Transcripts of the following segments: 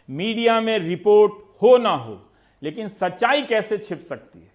Media में report हो ना हो, लेकिन सच्चाई कैसे छिप सकती है?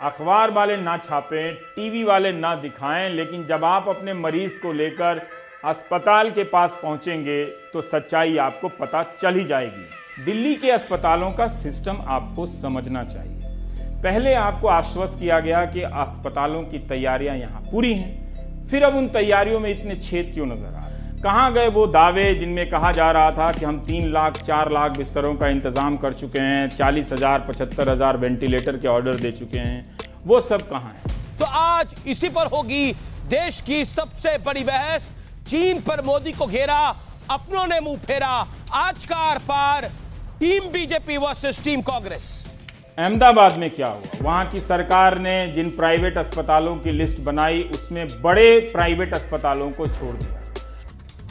अखबार वाले ना छापें, टीवी वाले ना दिखाएं, लेकिन जब आप अपने मरीज को लेकर अस्पताल के पास पहुंचेंगे तो सच्चाई आपको पता चल ही जाएगी। दिल्ली के अस्पतालों का सिस्टम आपको समझना चाहिए। पहले आपको आश्वस्त किया गया कि अस्पतालों की तैयारियां यहां पूरी हैं, फिर अब उन तैयारियों में इतने छेद क्यों नजर आ रहे हैं? कहां गए वो दावे जिनमें कहा जा रहा था कि हम 3 लाख 4 लाख बिस्तरों का इंतजाम कर चुके हैं, 40,000 75,000 वेंटिलेटर के ऑर्डर दे चुके हैं, वो सब कहां है? तो आज इसी पर होगी देश की सबसे बड़ी बहस। चीन पर मोदी को घेरा, अपनों ने मुंह फेरा। आज का आर पार, team BJP versus team Congress. Ahmedabad में क्या हुआ? वहां की सरकार ने जिन प्राइवेट अस्पतालों की लिस्ट बनाई उसमें बड़े प्राइवेट अस्पतालों को छोड़ दिया।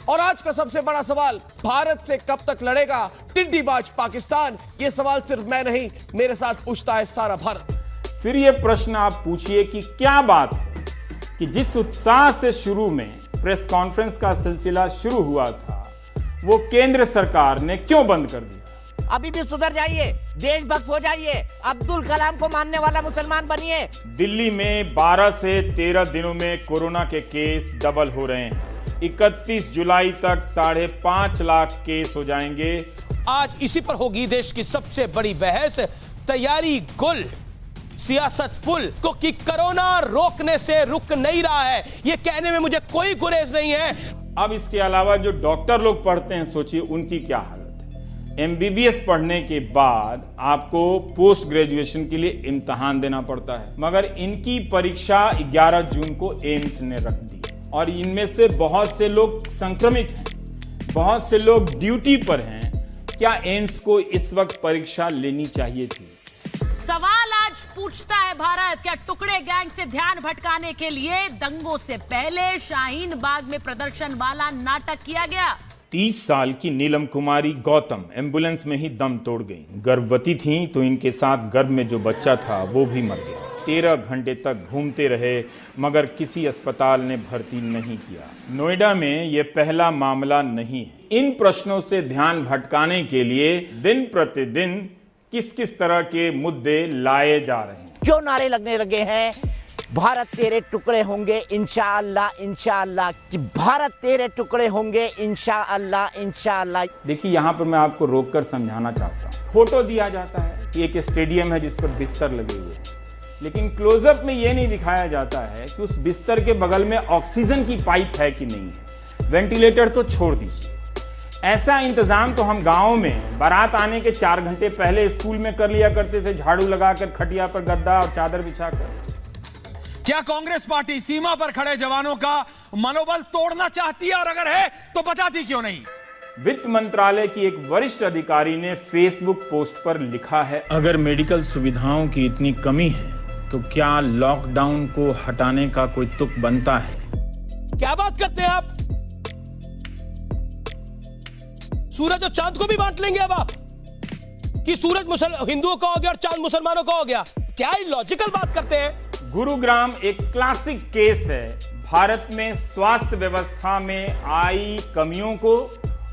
और आज का सबसे बड़ा सवाल, भारत से कब तक लड़ेगा टिड्डीबाज पाकिस्तान? ये सवाल सिर्फ मैं नहीं, मेरे साथ पूछता है सारा भारत। फिर ये प्रश्न आप पूछिए कि क्या बात है कि जिस उत्साह से शुरू में प्रेस कॉन्फ्रेंस का सिलसिला शुरू हुआ था, वो केंद्र सरकार ने क्यों बंद कर दिया? अभी भी सुधर जाइए, देशभक्त हो जाइए, अब्दुल कलाम को मानने वाला मुसलमान बनिए। दिल्ली में 12 से 13 दिनों में कोरोना के केस डबल हो रहे हैं। 31 जुलाई तक 5.5 लाख केस हो जाएंगे। आज इसी पर होगी देश की सबसे बड़ी बहस। तैयारी गुल, सियासत फुल, क्योंकि कोरोना रोकने से रुक नहीं रहा है, ये कहने में मुझे कोई गुरेज नहीं है। अब इसके अलावा जो डॉक्टर लोग पढ़ते हैं, सोचिए उनकी क्या हालत है। एमबीबीएस पढ़ने के बाद आपको पोस्ट ग्रेजुएशन के लिए इम्तिहान देना पड़ता है, मगर इनकी परीक्षा 11 जून को एम्स ने रख दी और इनमें से बहुत से लोग संक्रमित हैं, बहुत से लोग ड्यूटी पर हैं। क्या एम्स को इस वक्त परीक्षा लेनी चाहिए थी? सवाल आज पूछता है भारत, क्या टुकड़े गैंग से ध्यान भटकाने के लिए दंगों से पहले शाहीन बाग में प्रदर्शन वाला नाटक किया गया? 30 साल की नीलम कुमारी गौतम एम्बुलेंस में ही दम तोड़ गई। गर्भवती थीं तो इनके साथ गर्भ में जो बच्चा था वो भी मर गया। 13 घंटे तक घूमते रहे मगर किसी अस्पताल ने भर्ती नहीं किया। नोएडा में ये पहला मामला नहीं है। इन प्रश्नों से ध्यान भटकाने के लिए दिन प्रतिदिन किस किस तरह के मुद्दे लाए जा रहे हैं? जो नारे लगने लगे हैं, भारत तेरे टुकड़े होंगे इंशाअल्लाह इंशाअल्लाह, कि भारत तेरे टुकड़े होंगे इंशाअल्लाह इंशाअल्लाह। देखिए, यहाँ पर मैं आपको रोककर समझाना चाहता हूँ। फोटो दिया जाता है कि एक स्टेडियम है जिस पर बिस्तर लगे हुए हैं, लेकिन क्लोजअप में यह नहीं दिखाया जाता है कि उस बिस्तर के बगल में ऑक्सीजन की पाइप है कि नहीं है। वेंटिलेटर तो छोड़ दीजिए, ऐसा इंतजाम तो हम गाँव में बारात आने के 4 घंटे पहले स्कूल में कर लिया करते थे, झाड़ू लगाकर, खटिया पर गद्दा और चादर बिछाकर। क्या कांग्रेस पार्टी सीमा पर खड़े जवानों का मनोबल तोड़ना चाहती है, और अगर है तो बताती क्यों नहीं? वित्त मंत्रालय की एक वरिष्ठ अधिकारी ने फेसबुक पोस्ट पर लिखा है, अगर मेडिकल सुविधाओं की इतनी कमी है तो क्या लॉकडाउन को हटाने का कोई तुक बनता है? क्या बात करते हैं आप? सूरज और चांद को भी बांट लेंगे अब आप, कि सूरज हिंदुओं का हो गया और चांद मुसलमानों का हो गया? क्या इलॉजिकल बात करते हैं। गुरुग्राम एक क्लासिक केस है भारत में स्वास्थ्य व्यवस्था में आई कमियों को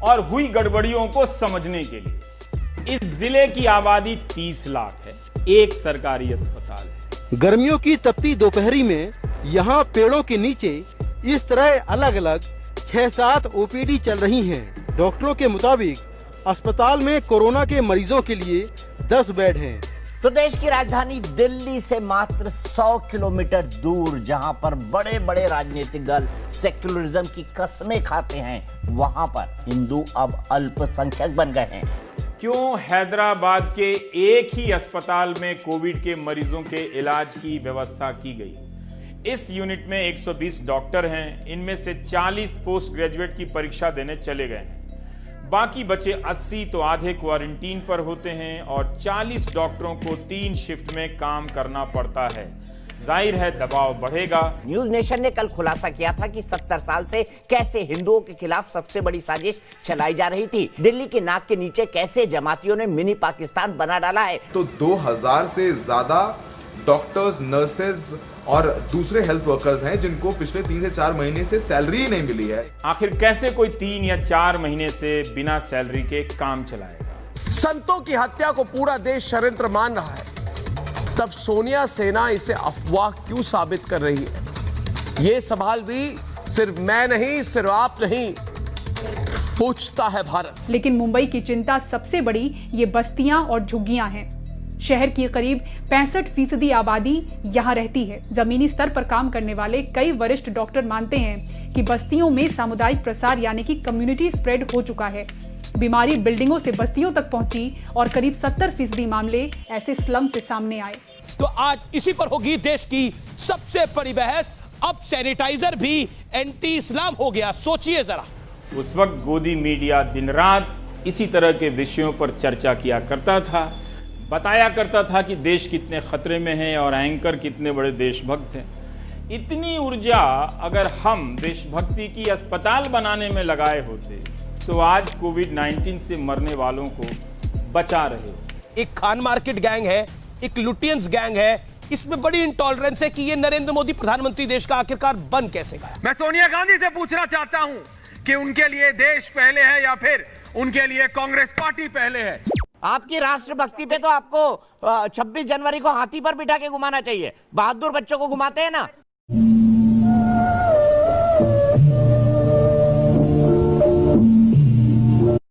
और हुई गड़बड़ियों को समझने के लिए। इस जिले की आबादी 30 लाख है, एक सरकारी अस्पताल है। गर्मियों की तपती दोपहरी में यहाँ पेड़ों के नीचे इस तरह अलग अलग 6-7 ओपीडी चल रही हैं। डॉक्टरों के मुताबिक अस्पताल में कोरोना के मरीजों के लिए 10 बेड हैं। तो देश की राजधानी दिल्ली से मात्र 100 किलोमीटर दूर, जहां पर बड़े बड़े राजनीतिक दल सेक्युलरिज्म की कसमें खाते हैं, वहां पर हिंदू अब अल्पसंख्यक बन गए हैं। क्यों हैदराबाद के एक ही अस्पताल में कोविड के मरीजों के इलाज की व्यवस्था की गई? इस यूनिट में 120 डॉक्टर हैं, इनमें से 40 पोस्ट ग्रेजुएट की परीक्षा देने चले गए हैं। बाकी बचे 80 तो आधे क्वारंटीन पर होते हैं और 40 डॉक्टरों को 3 शिफ्ट में काम करना पड़ता है। जाहिर है दबाव बढ़ेगा। न्यूज नेशन ने कल खुलासा किया था कि 70 साल से कैसे हिंदुओं के खिलाफ सबसे बड़ी साजिश चलाई जा रही थी। दिल्ली की नाक के नीचे कैसे जमातियों ने मिनी पाकिस्तान बना डाला है। तो 2000 से ज्यादा डॉक्टर्स, नर्सेज और दूसरे हेल्थ वर्कर्स हैं जिनको पिछले 3 से 4 महीने से सैलरी ही नहीं मिली है। आखिर कैसे कोई 3 या 4 महीने से बिना सैलरी के काम चलाएगा? संतों की हत्या को पूरा देश षड्यंत्र मान रहा है, तब सोनिया सेना इसे अफवाह क्यों साबित कर रही है? यह सवाल भी सिर्फ मैं नहीं, सिर्फ आप नहीं, पूछता है भारत। लेकिन मुंबई की चिंता सबसे बड़ी ये बस्तियां और झुग्गियां हैं। शहर की करीब 65% आबादी यहाँ रहती है। जमीनी स्तर पर काम करने वाले कई वरिष्ठ डॉक्टर मानते हैं कि बस्तियों में सामुदायिक प्रसार यानी कि कम्युनिटी स्प्रेड हो चुका है। बीमारी बिल्डिंगों से बस्तियों तक पहुंची और करीब 70% मामले ऐसे स्लम से सामने आए। तो आज इसी पर होगी देश की सबसे बड़ी बहस। अब सैनिटाइजर भी एंटी इस्लाम हो गया, सोचिए जरा। उस वक्त गोदी मीडिया दिन रात इसी तरह के विषयों पर चर्चा किया करता था, बताया करता था कि देश कितने खतरे में है और एंकर कितने बड़े देशभक्त हैं। इतनी ऊर्जा अगर हम देशभक्ति की अस्पताल बनाने में लगाए होते तो आज कोविड-19 से मरने वालों को बचा रहे होते। एक खान मार्केट गैंग है, एक लुटियंस गैंग है, इसमें बड़ी इंटॉलरेंस है कि ये नरेंद्र मोदी प्रधानमंत्री देश का आखिरकार बन कैसे गया। मैं सोनिया गांधी से पूछना चाहता हूं कि उनके लिए देश पहले है या फिर उनके लिए कांग्रेस पार्टी पहले है? आपकी राष्ट्रभक्ति पे तो आपको 26 जनवरी को हाथी पर बिठा के घुमाना चाहिए। बहादुर बच्चों को घुमाते हैं ना,